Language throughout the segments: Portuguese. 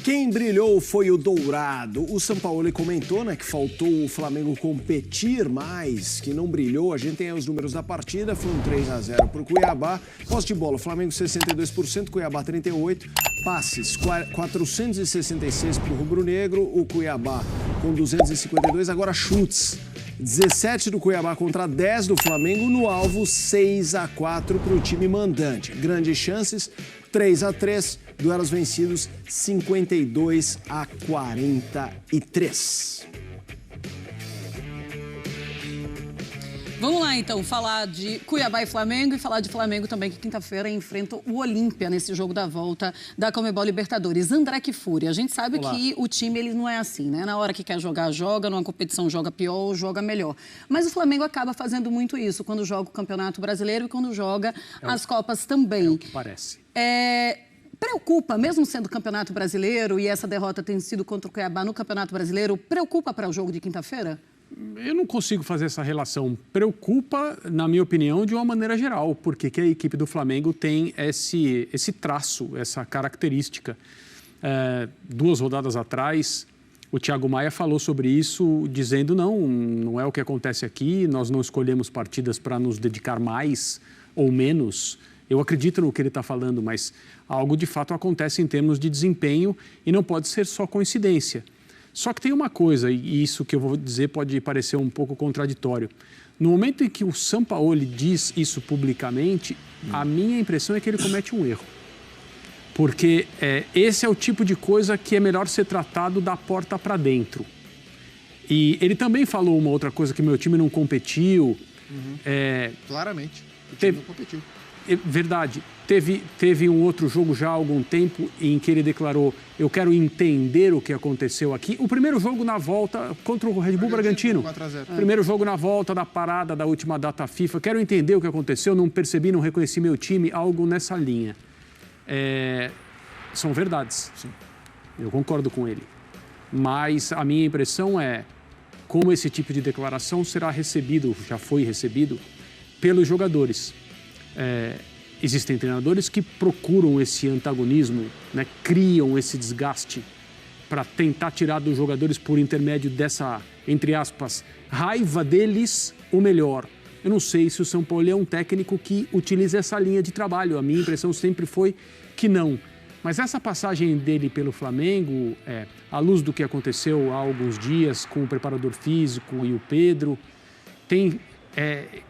Quem brilhou foi o Dourado. O Sampaoli comentou, que faltou o Flamengo competir mais, que não brilhou. A gente tem aí os números da partida, foi um 3-0 para o Cuiabá. Posse de bola, Flamengo 62%, Cuiabá 38%. Passes, 466 para o Rubro Negro, o Cuiabá com 252. Agora chutes, 17 do Cuiabá contra 10 do Flamengo, no alvo 6-4 para o time mandante. Grandes chances, 3-3, duelos vencidos 52-43. Vamos lá, então, falar de Cuiabá e Flamengo e falar de Flamengo também, que quinta-feira enfrenta o Olímpia nesse jogo da volta da Conmebol Libertadores. André Kfouri, a gente sabe que o time ele não é assim, né? Na hora que quer jogar, joga, numa competição joga pior ou joga melhor. Mas o Flamengo acaba fazendo muito isso quando joga o Campeonato Brasileiro e quando joga as Copas também. É o que parece. Preocupa, mesmo sendo Campeonato Brasileiro e essa derrota tendo sido contra o Cuiabá no Campeonato Brasileiro, preocupa para o jogo de quinta-feira? Eu não consigo fazer essa relação. Preocupa, na minha opinião, de uma maneira geral, porque que a equipe do Flamengo tem esse traço, essa característica. 2 rodadas atrás, o Thiago Maia falou sobre isso, dizendo não é o que acontece aqui, nós não escolhemos partidas para nos dedicar mais ou menos. Eu acredito no que ele está falando, mas algo de fato acontece em termos de desempenho e não pode ser só coincidência. Só que tem uma coisa, e isso que eu vou dizer pode parecer um pouco contraditório. No momento em que o Sampaoli diz isso publicamente, a minha impressão é que ele comete um erro. Porque esse é o tipo de coisa que é melhor ser tratado da porta para dentro. E ele também falou uma outra coisa, que meu time não competiu. Claramente, o time não competiu. Verdade. Teve um outro jogo já há algum tempo em que ele declarou: eu quero entender o que aconteceu aqui. O primeiro jogo na volta contra o Red Bull Bragantino. 4-0. Primeiro jogo na volta da parada da última data FIFA. Quero entender o que aconteceu, não percebi, não reconheci meu time, algo nessa linha. São verdades. Sim. Eu concordo com ele. Mas a minha impressão é como esse tipo de declaração será recebido, já foi recebido, pelos jogadores. Existem treinadores que procuram esse antagonismo, criam esse desgaste para tentar tirar dos jogadores por intermédio dessa, entre aspas, raiva deles o melhor. Eu não sei se o Sampaoli é um técnico que utiliza essa linha de trabalho. A minha impressão sempre foi que não. Mas essa passagem dele pelo Flamengo, à luz do que aconteceu há alguns dias com o preparador físico e o Pedro,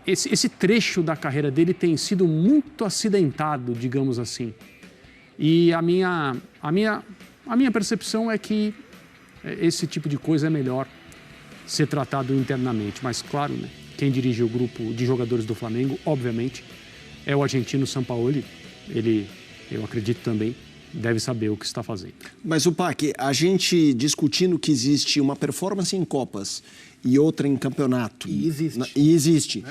esse trecho da carreira dele tem sido muito acidentado, digamos assim. E a minha percepção é que esse tipo de coisa é melhor ser tratado internamente. Mas, claro, quem dirige o grupo de jogadores do Flamengo, obviamente, é o argentino Sampaoli. Ele, eu acredito também, deve saber o que está fazendo. Mas, Pac, a gente discutindo que existe uma performance em Copas e outra em campeonato. E existe. E existe.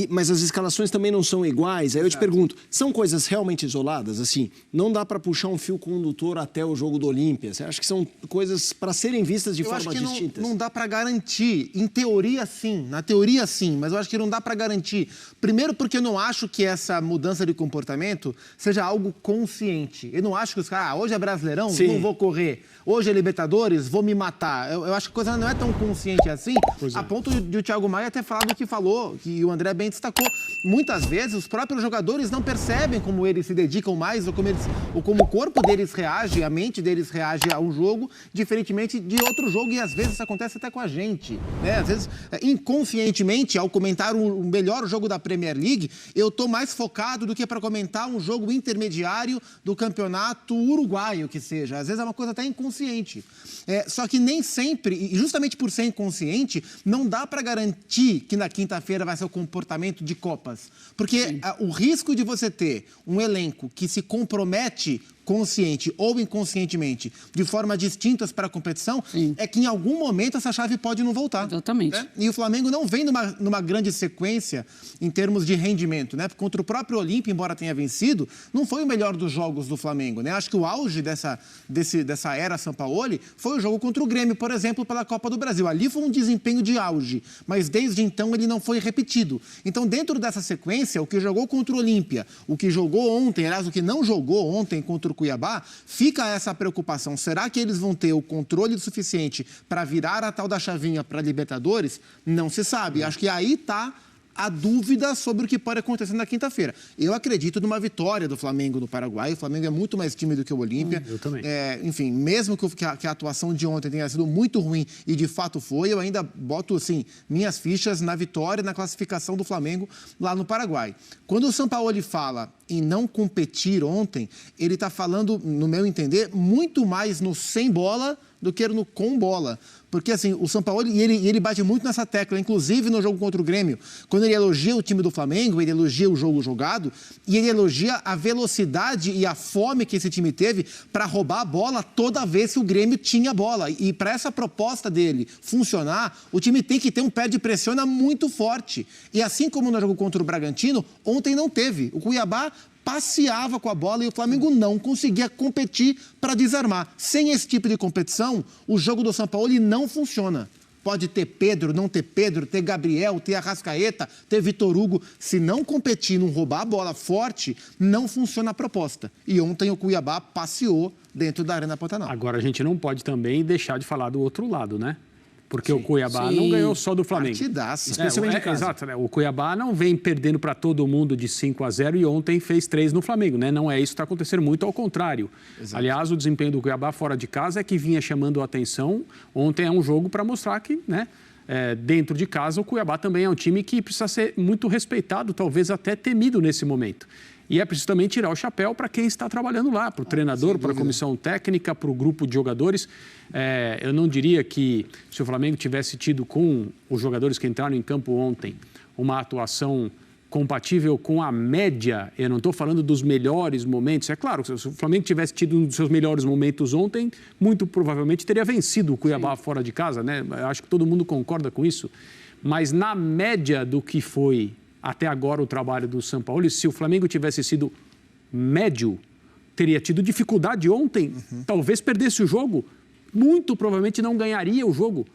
Mas as escalações também não são iguais. Aí eu te pergunto, são coisas realmente isoladas? Assim, não dá para puxar um fio condutor até o jogo do Olímpia? Você acha que são coisas para serem vistas de formas distintas? Não dá para garantir. Em teoria, sim. Na teoria, sim. Mas eu acho que não dá para garantir. Primeiro porque eu não acho que essa mudança de comportamento seja algo consciente. Eu não acho que os caras, hoje é Brasileirão, não vou correr. Hoje é Libertadores, vou me matar. Eu acho que a coisa não é tão consciente assim, a ponto de o Thiago Maia ter falado o que falou, que o André bem destacou. Muitas vezes, os próprios jogadores não percebem como eles se dedicam mais ou como o corpo deles reage, a mente deles reage a um jogo, diferentemente de outro jogo, e às vezes isso acontece até com a gente. Às vezes, inconscientemente, ao comentar o melhor jogo da Premier League, eu estou mais focado do que para comentar um jogo intermediário do campeonato uruguaio, que seja. Às vezes é uma coisa até inconsciente. Só que nem sempre, e justamente por ser inconsciente, não dá para garantir que na quinta-feira vai ser o comportamento de Copas. Porque o risco de você ter um elenco que se compromete consciente ou inconscientemente, de forma distintas para a competição, é que em algum momento essa chave pode não voltar. Exatamente. E o Flamengo não vem numa grande sequência em termos de rendimento, Contra o próprio Olímpia, embora tenha vencido, não foi o melhor dos jogos do Flamengo, Acho que o auge dessa era Sampaoli foi o jogo contra o Grêmio, por exemplo, pela Copa do Brasil. Ali foi um desempenho de auge, mas desde então ele não foi repetido. Então, dentro dessa sequência, o que jogou contra o Olímpia, o que jogou ontem, aliás, o que não jogou ontem contra o Cuiabá, fica essa preocupação. Será que eles vão ter o controle suficiente para virar a tal da chavinha para a Libertadores? Não se sabe. Acho que aí está a dúvida sobre o que pode acontecer na quinta-feira. Eu acredito numa vitória do Flamengo no Paraguai. O Flamengo é muito mais time do que o Olímpia. Eu também. Enfim, mesmo que a atuação de ontem tenha sido muito ruim, e de fato foi, eu ainda boto, assim, minhas fichas na vitória, na classificação do Flamengo lá no Paraguai. Quando o Sampaoli fala em não competir ontem, ele está falando, no meu entender, muito mais no sem bola do que no com bola. Porque, assim, o Sampaoli, ele bate muito nessa tecla, inclusive no jogo contra o Grêmio. Quando ele elogia o time do Flamengo, ele elogia o jogo jogado e ele elogia a velocidade e a fome que esse time teve para roubar a bola toda vez que o Grêmio tinha bola. E para essa proposta dele funcionar, o time tem que ter um pé de pressiona muito forte. E assim como no jogo contra o Bragantino, ontem não teve. O Cuiabá passeava com a bola e o Flamengo não conseguia competir para desarmar. Sem esse tipo de competição, o jogo do Sampaoli não funciona. Pode ter Pedro, não ter Pedro, ter Gabriel, ter Arrascaeta, ter Vitor Hugo. Se não competir, não roubar a bola forte, não funciona a proposta. E ontem o Cuiabá passeou dentro da Arena Pantanal. Agora, a gente não pode também deixar de falar do outro lado, né? Porque o Cuiabá não ganhou só do Flamengo. Partidaço, especialmente em casa. Exato, né? O Cuiabá não vem perdendo para todo mundo de 5-0 e ontem fez 3 no Flamengo, né? Não é isso que está acontecendo, muito ao contrário. Exato. Aliás, o desempenho do Cuiabá fora de casa é que vinha chamando a atenção. Ontem é um jogo para mostrar que, né, dentro de casa, o Cuiabá também é um time que precisa ser muito respeitado, talvez até temido nesse momento. E é preciso também tirar o chapéu para quem está trabalhando lá, para o treinador, para a comissão técnica, para o grupo de jogadores. Eu não diria que se o Flamengo tivesse tido com os jogadores que entraram em campo ontem uma atuação compatível com a média, eu não estou falando dos melhores momentos. É claro, se o Flamengo tivesse tido um dos seus melhores momentos ontem, muito provavelmente teria vencido o Cuiabá fora de casa, né? Eu acho que todo mundo concorda com isso. Mas na média do que foi até agora o trabalho do Sampaoli, se o Flamengo tivesse sido médio, teria tido dificuldade ontem, talvez perdesse o jogo, muito provavelmente não ganharia o jogo.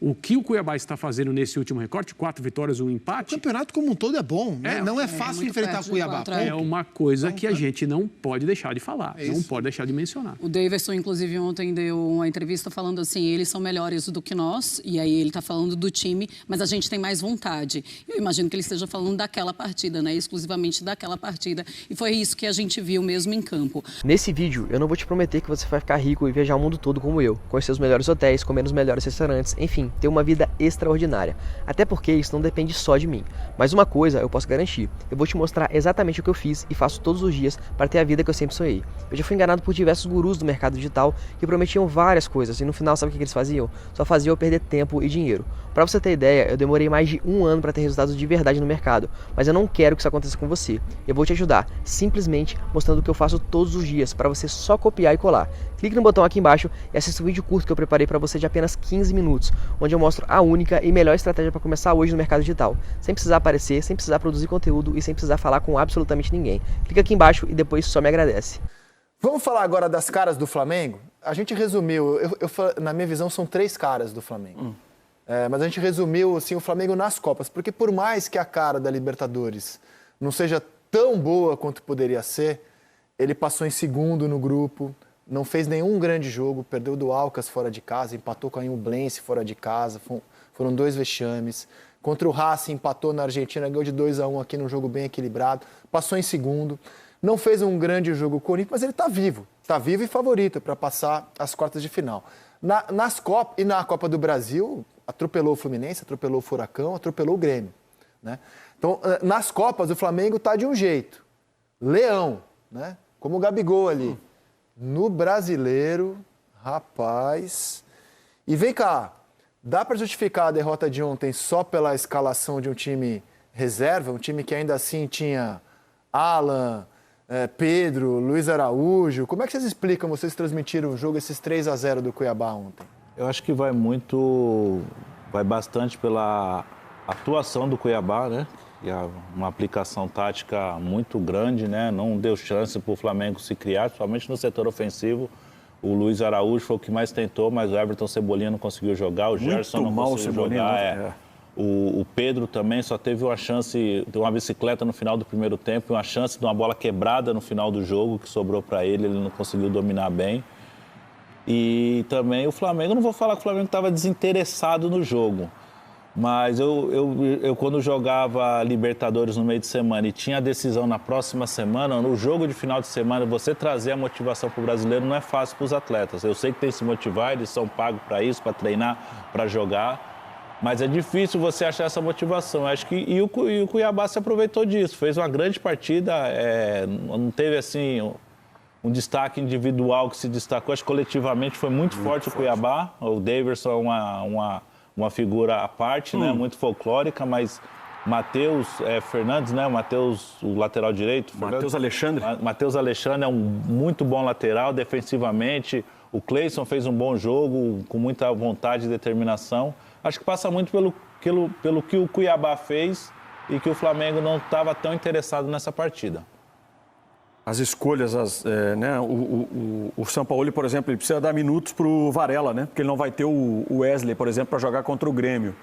O que o Cuiabá está fazendo nesse último recorte, 4 vitórias, 1 empate... O campeonato como um todo é bom, né? Não é fácil enfrentar o Cuiabá. É uma coisa que a gente não pode deixar de falar, não pode deixar de mencionar. O Daverson, inclusive, ontem deu uma entrevista falando assim, eles são melhores do que nós, e aí ele está falando do time, mas a gente tem mais vontade. Eu imagino que ele esteja falando daquela partida, né? Exclusivamente daquela partida, e foi isso que a gente viu mesmo em campo. Nesse vídeo, eu não vou te prometer que você vai ficar rico e viajar o mundo todo como eu, conhecer os melhores hotéis, comer nos melhores restaurantes, enfim, ter uma vida extraordinária. Até porque isso não depende só de mim. Mas uma coisa eu posso garantir, eu vou te mostrar exatamente o que eu fiz e faço todos os dias para ter a vida que eu sempre sonhei. Eu já fui enganado por diversos gurus do mercado digital que prometiam várias coisas e no final sabe o que eles faziam? Só faziam eu perder tempo e dinheiro. Para você ter ideia, eu demorei mais de 1 ano para ter resultados de verdade no mercado, mas eu não quero que isso aconteça com você. Eu vou te ajudar, simplesmente mostrando o que eu faço todos os dias para você só copiar e colar. Clique no botão aqui embaixo e assista o vídeo curto que eu preparei para você de apenas 15 minutos, onde eu mostro a única e melhor estratégia para começar hoje no mercado digital, sem precisar aparecer, sem precisar produzir conteúdo e sem precisar falar com absolutamente ninguém. Clica aqui embaixo e depois só me agradece. Vamos falar agora das caras do Flamengo? A gente resumiu, na minha visão são 3 caras do Flamengo. Mas a gente resumiu assim, o Flamengo nas Copas, porque por mais que a cara da Libertadores não seja tão boa quanto poderia ser, ele passou em segundo no grupo, não fez nenhum grande jogo, perdeu do Alcas fora de casa, empatou com a Ñublense fora de casa, foram 2 vexames. Contra o Racing, empatou na Argentina, ganhou de 2-1 aqui num jogo bem equilibrado, passou em segundo. Não fez um grande jogo com o Corinthians, mas ele está vivo e favorito para passar as quartas de final. Nas Copas e na Copa do Brasil, atropelou o Fluminense, atropelou o Furacão, atropelou o Grêmio, né? Então, nas Copas, o Flamengo está de um jeito, leão, né? Como o Gabigol ali. No Brasileiro, rapaz... E vem cá, dá para justificar a derrota de ontem só pela escalação de um time reserva, um time que ainda assim tinha Alan, Pedro, Luiz Araújo? Como é que vocês explicam, vocês transmitiram o jogo, esses 3-0 do Cuiabá ontem? Eu acho que vai bastante pela atuação do Cuiabá, né? E uma aplicação tática muito grande, né? Não deu chance para o Flamengo se criar, principalmente no setor ofensivo. O Luiz Araújo foi o que mais tentou, mas o Everton Cebolinha não conseguiu jogar, o Gerson não conseguiu jogar. O Pedro também só teve uma chance de uma bicicleta no final do primeiro tempo, uma chance de uma bola quebrada no final do jogo, que sobrou para ele não conseguiu dominar bem. E também o Flamengo, não vou falar que o Flamengo estava desinteressado no jogo, mas eu quando jogava Libertadores no meio de semana e tinha a decisão na próxima semana, no jogo de final de semana, você trazer a motivação para o brasileiro não é fácil para os atletas. Eu sei que tem que se motivar, eles são pagos para isso, para treinar, para jogar. Mas é difícil você achar essa motivação. Acho que e o Cuiabá se aproveitou disso. Fez uma grande partida, não teve assim um destaque individual que se destacou. Acho que coletivamente foi muito forte o Cuiabá. O Daverson é uma figura à parte, né? Muito folclórica, mas Matheus Fernandes, né? O lateral direito. Matheus Alexandre. Matheus Alexandre é um muito bom lateral defensivamente. O Cleison fez um bom jogo, com muita vontade e determinação. Acho que passa muito pelo que o Cuiabá fez e que o Flamengo não estava tão interessado nessa partida. As escolhas, né? O Sampaoli, por exemplo, ele precisa dar minutos para o Varela, né? Porque ele não vai ter o Wesley, por exemplo, para jogar contra o Grêmio.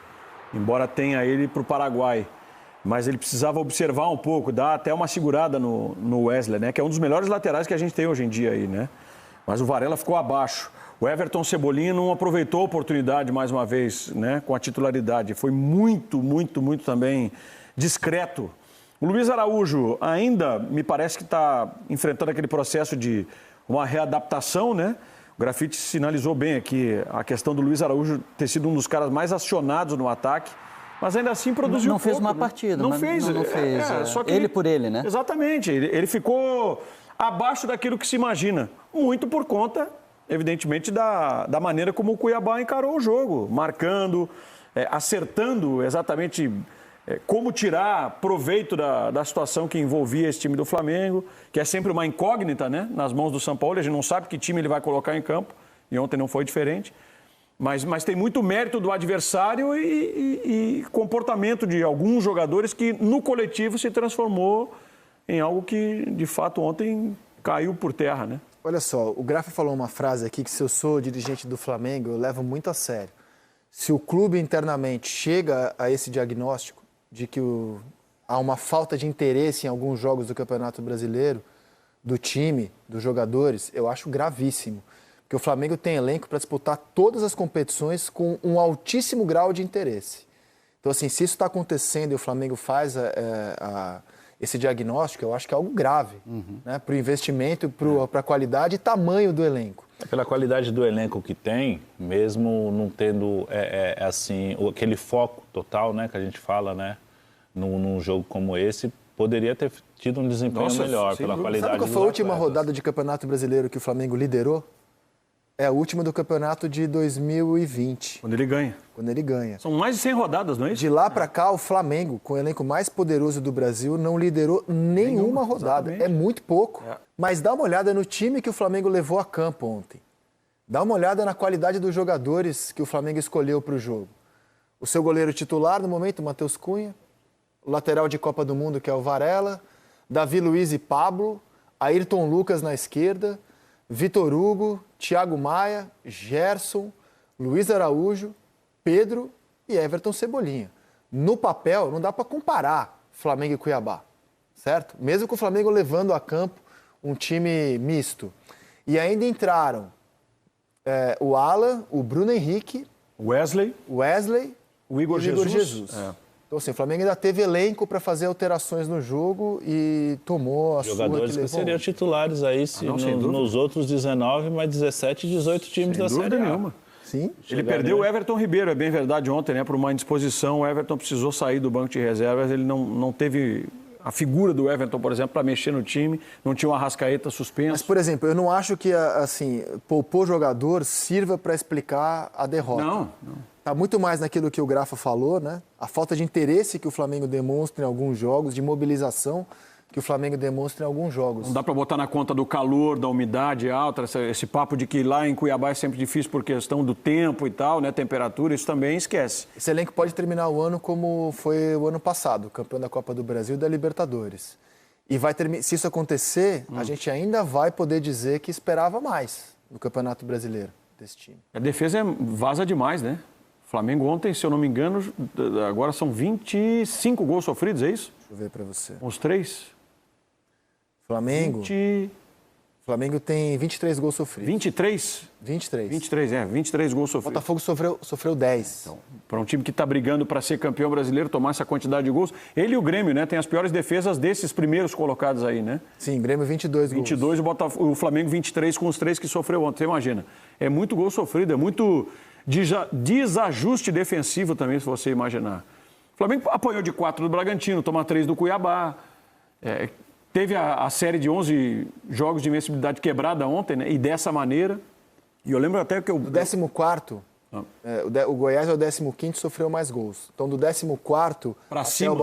Embora tenha ele para o Paraguai. Mas ele precisava observar um pouco, dar até uma segurada no Wesley, né? Que é um dos melhores laterais que a gente tem hoje em dia aí, né? Mas o Varela ficou abaixo. O Everton Cebolinha não aproveitou a oportunidade mais uma vez, né, com a titularidade. Foi muito também discreto. O Luiz Araújo ainda me parece que está enfrentando aquele processo de uma readaptação, né? O Grafite sinalizou bem aqui a questão do Luiz Araújo ter sido um dos caras mais acionados no ataque, mas ainda assim produziu Não fez pouco, uma né? partida. Não fez. Só que ele por ele, né? Exatamente. Ele ficou abaixo daquilo que se imagina. Muito por conta, evidentemente, da maneira como o Cuiabá encarou o jogo. Marcando, acertando exatamente como tirar proveito da situação que envolvia esse time do Flamengo, que é sempre uma incógnita, né? Nas mãos do São Paulo. A gente não sabe que time ele vai colocar em campo. E ontem não foi diferente. Mas tem muito mérito do adversário e comportamento de alguns jogadores que, no coletivo, se transformou em algo que, de fato, ontem caiu por terra, né? Olha só, o Grafa falou uma frase aqui que, se eu sou dirigente do Flamengo, eu levo muito a sério. Se o clube internamente chega a esse diagnóstico de que há uma falta de interesse em alguns jogos do Campeonato Brasileiro, do time, dos jogadores, eu acho gravíssimo. Porque o Flamengo tem elenco para disputar todas as competições com um altíssimo grau de interesse. Então, assim, se isso está acontecendo e o Flamengo faz esse diagnóstico, eu acho que é algo grave, né? Para o investimento, para a qualidade e tamanho do elenco. Pela qualidade do elenco que tem, mesmo não tendo assim, aquele foco total, né, que a gente fala, né, num jogo como esse, poderia ter tido um desempenho melhor pela qualidade. Sabe qual foi a última rodada de Campeonato Brasileiro que o Flamengo liderou? É a última do campeonato de 2020. Quando ele ganha. Quando ele ganha. São mais de 100 rodadas, não é isso? De lá para cá, o Flamengo, com o elenco mais poderoso do Brasil, não liderou nenhuma rodada. Exatamente. É muito pouco. Mas dá uma olhada no time que o Flamengo levou a campo ontem. Dá uma olhada na qualidade dos jogadores que o Flamengo escolheu para o jogo. O seu goleiro titular, no momento, Matheus Cunha. O lateral de Copa do Mundo, que é o Varela. Davi Luiz e Pablo. Ayrton Lucas na esquerda. Vitor Hugo, Thiago Maia, Gerson, Luiz Araújo, Pedro e Everton Cebolinha. No papel, não dá para comparar Flamengo e Cuiabá, certo? Mesmo com o Flamengo levando a campo um time misto. E ainda entraram o Alan, o Bruno Henrique, Wesley, o Igor Jesus. Então, assim, o Flamengo ainda teve elenco para fazer alterações no jogo e tomou a jogadores sua que seriam titulares aí nos outros 19, mas 17, 18 times da Série A. Nenhuma. Sim. Ele perdeu o Everton Ribeiro, é bem verdade, ontem, né? Por uma indisposição, o Everton precisou sair do banco de reservas, ele não teve a figura do Everton, por exemplo, para mexer no time, não tinha uma Arrascaeta suspenso. Mas, por exemplo, eu não acho que, assim, poupor jogador sirva para explicar a derrota. Não. Está muito mais naquilo que o Grafa falou, né? A falta de interesse que o Flamengo demonstra em alguns jogos, de mobilização que o Flamengo demonstra em alguns jogos. Não dá para botar na conta do calor, da umidade alta, esse papo de que lá em Cuiabá é sempre difícil por questão do tempo e tal, né? Temperatura, isso também esquece. Esse elenco pode terminar o ano como foi o ano passado, campeão da Copa do Brasil e da Libertadores. E se isso acontecer, a gente ainda vai poder dizer que esperava mais no Campeonato Brasileiro desse time. A defesa vaza demais, né? O Flamengo ontem, se eu não me engano, agora são 25 gols sofridos, é isso? Deixa eu ver para você. Uns 3? Flamengo? Flamengo tem 23 gols sofridos. 23? 23. 23 gols sofridos. Botafogo sofreu 10. Então, para um time que está brigando para ser campeão brasileiro, tomar essa quantidade de gols. Ele e o Grêmio, né? Tem as piores defesas desses primeiros colocados aí, né? Sim, Grêmio 22 gols. 22, o Flamengo 23 com os 3 que sofreu ontem. Você imagina. É muito gol sofrido, é muito desajuste defensivo também, se você imaginar. O Flamengo apanhou de 4 do Bragantino, toma 3 do Cuiabá. Teve a série de 11 jogos de invencibilidade quebrada ontem, né? E dessa maneira. E eu lembro até que o 14º, o Goiás é o 15º, sofreu mais gols. Então, do 14º para até cima,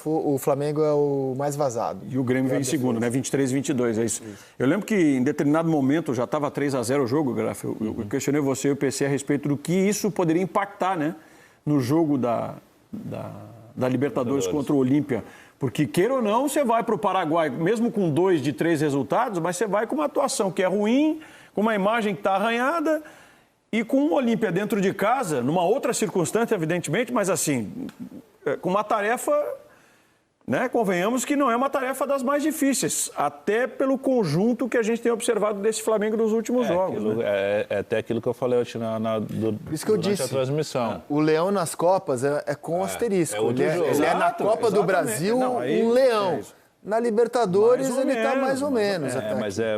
o Flamengo é o mais vazado. E o Grêmio vem em segundo, né? 23 e 22, é isso. Eu lembro que em determinado momento já estava 3-0 o jogo, Graf. Eu questionei você e o PC a respeito do que isso poderia impactar, né? No jogo da Libertadores contra o Olímpia. Porque, queira ou não, você vai para o Paraguai, mesmo com 2 de 3 resultados, mas você vai com uma atuação que é ruim, com uma imagem que está arranhada e com o Olímpia dentro de casa, numa outra circunstância, evidentemente, mas assim, com uma tarefa, né, convenhamos que não é uma tarefa das mais difíceis, até pelo conjunto que a gente tem observado desse Flamengo nos últimos jogos. É até aquilo que eu falei hoje durante a transmissão. O Leão nas Copas é com asterisco. Ele é na Copa do Brasil um leão. Na Libertadores ele está mais ou menos.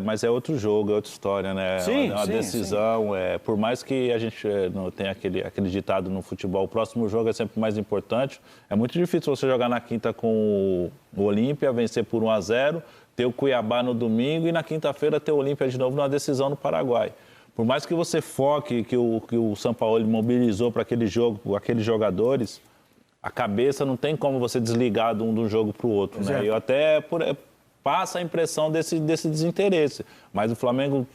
Mas é outro jogo, é outra história, né? Sim, é uma decisão. Por mais que a gente não tenha aquele ditado no futebol, o próximo jogo é sempre mais importante. É muito difícil você jogar na quinta com o Olímpia, vencer por 1-0, ter o Cuiabá no domingo e na quinta-feira ter o Olímpia de novo numa decisão no Paraguai. Por mais que você foque que o São Paulo mobilizou para aquele jogo, aqueles jogadores, a cabeça não tem como você desligar de um jogo para o outro, né? Eu até passa a impressão desse desinteresse. Mas o Flamengo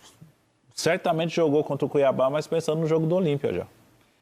certamente jogou contra o Cuiabá, mas pensando no jogo do Olímpia já.